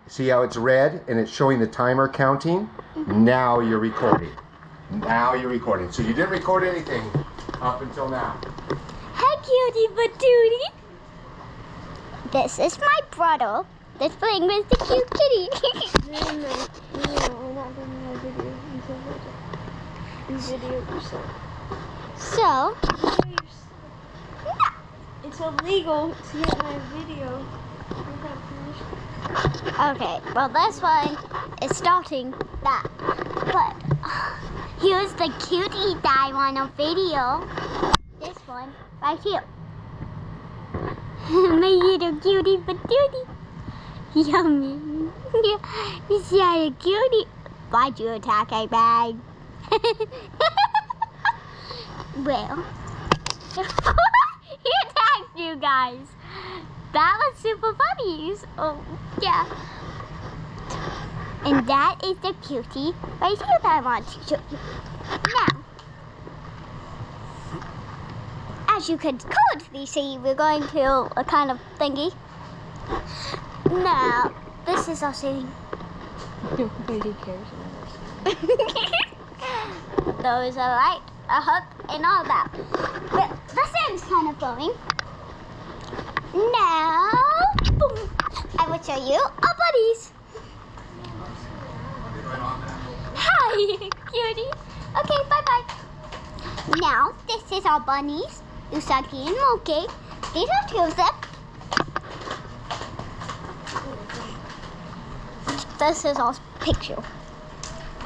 See how it's red and it's showing the timer counting? Now you're recording. Now you're recording. So you didn't record anything up until now. Hi, cutie patootie. This is my brother that's playing with the cute kitty. No, we're not doing a video until later. You video yourself. So, It's illegal to get my video. okay, well this one is starting that. But here's the cutie that I want on video. This one right here. My little cutie patootie. Yummy. You see how a cutie. Why'd you attack a bag? Well, he attacked you guys. That was super funny. Oh, yeah. And that is the cutie right here that I want to show you. Now, as you could totally see, we're going to a kind of thingy. Now, this is our scene. Nobody cares. Those are right, a hook, and all that. But the sand's kind of flowing. Now, boom, I will show you our buddies. Hi, cutie. Okay, bye-bye. Now, this is our bunnies, Usagi and Monkey. These are two of them. This is our picture.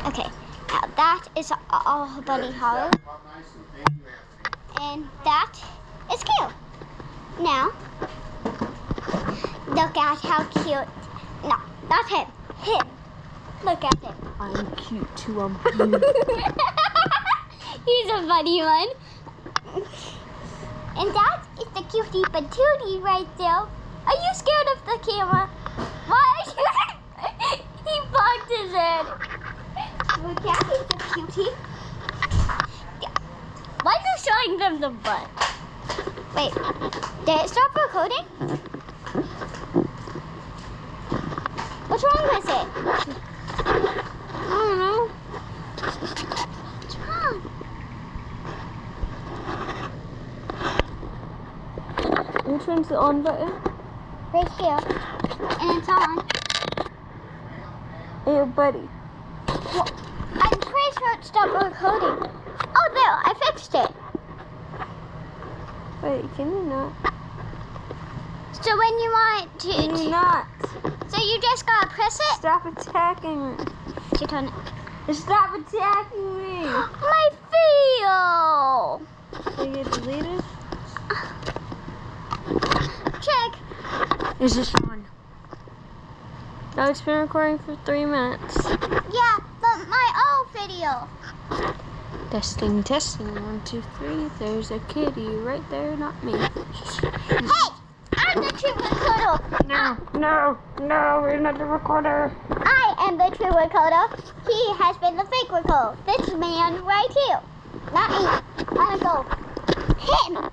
Okay, now that is our bunny hollow. And that is cute. Now, look at how cute. No, not him. Him. Look at him. I'm cute too. I'm cute. He's a funny one. And that is the cutie patootie right there. Are you scared of the camera? Why? He bumped his head. Look at the cutie. Yeah. Why are you showing them the butt? Wait, did it stop recording? What's wrong with it? I don't know. What's wrong? Which one's the on button? Right here. And it's on. Hey, buddy. Well, I'm pretty sure it stopped recording. Oh, there, I fixed it. Wait, can you not? So when you want Can you to, not? so you just gotta press it. Stop attacking me. Shit on it. Stop attacking me. My feel. Did it get deleted? Check. Is this on? No, it's been recording for 3 minutes. Yeah, but my old video. Testing, testing. 1, 2, 3. There's a kitty right there, not me. Hey, I'm the true recorder. No, we're not the recorder. I am the true recorder. He has been the fake recorder. This man right here. Not me. I'm go. Him.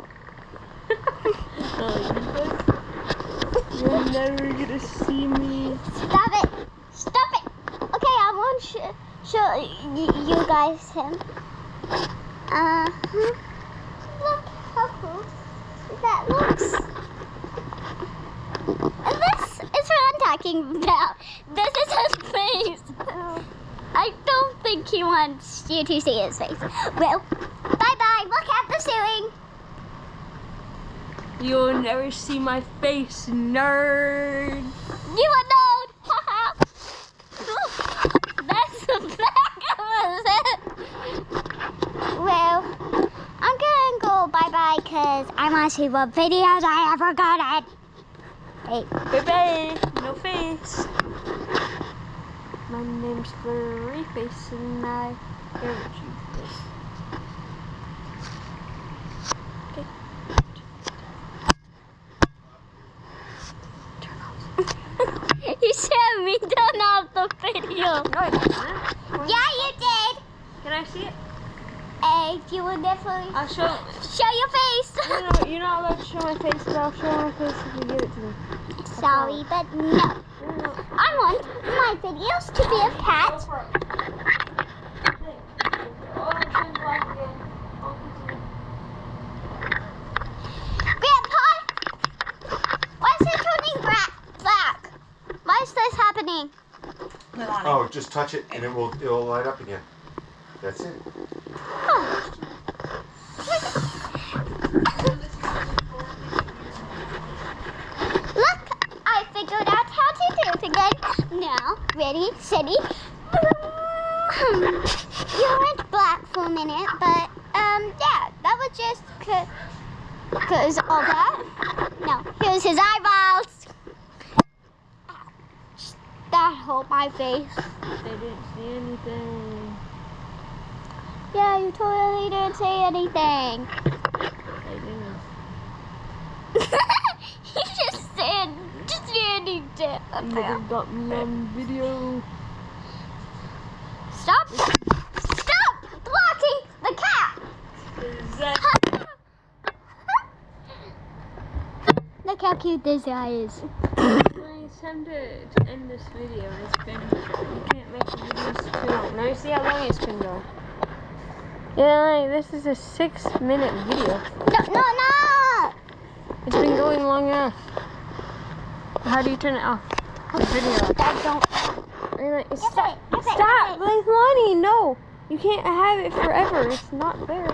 You're never gonna see me. Stop it. Stop it. Okay, I won't show you guys him. Look how cool that looks. And this is what I'm talking about. This is his face. I don't think he wants you to see his face. Well, bye-bye. Look at the ceiling. You'll never see my face, nerd. You are known. That's the back of it. Well, I'm gonna go bye-bye because I want to see what videos I ever got at. Hey. Bye-bye. No face. My name's Furry Face and I hurt you. Okay. You showed me turn off the video. No, I didn't. Yeah, you did. Can I see it? You will definitely I'll show. show your face. No, you're not allowed to show my face, but I'll show my face if you give it to me. Sorry, but no. No. I want. used to be a cat. Grandpa, why is it turning black? Why is this happening? Leilani. Oh, just touch it and it'll light up again. That's it. Huh. Look, I figured out how to do it again. Now, ready, steady. You went black for a minute, but yeah, that was just cause all that. No, here's his eyeballs. Ouch. That hurt my face. They didn't see anything. Yeah, you totally didn't say anything. They didn't. He just said anything. You never got me on video. Stop blocking the cat. Look how cute this guy is. It's time to end this video. It's been, you can't make the videos too long. Now you see how long it's been going. Yeah, this is a 6-minute video. No. It's been going long enough. How do you turn it off? The video. Stop, Leilani, no. You can't have it forever. It's not fair.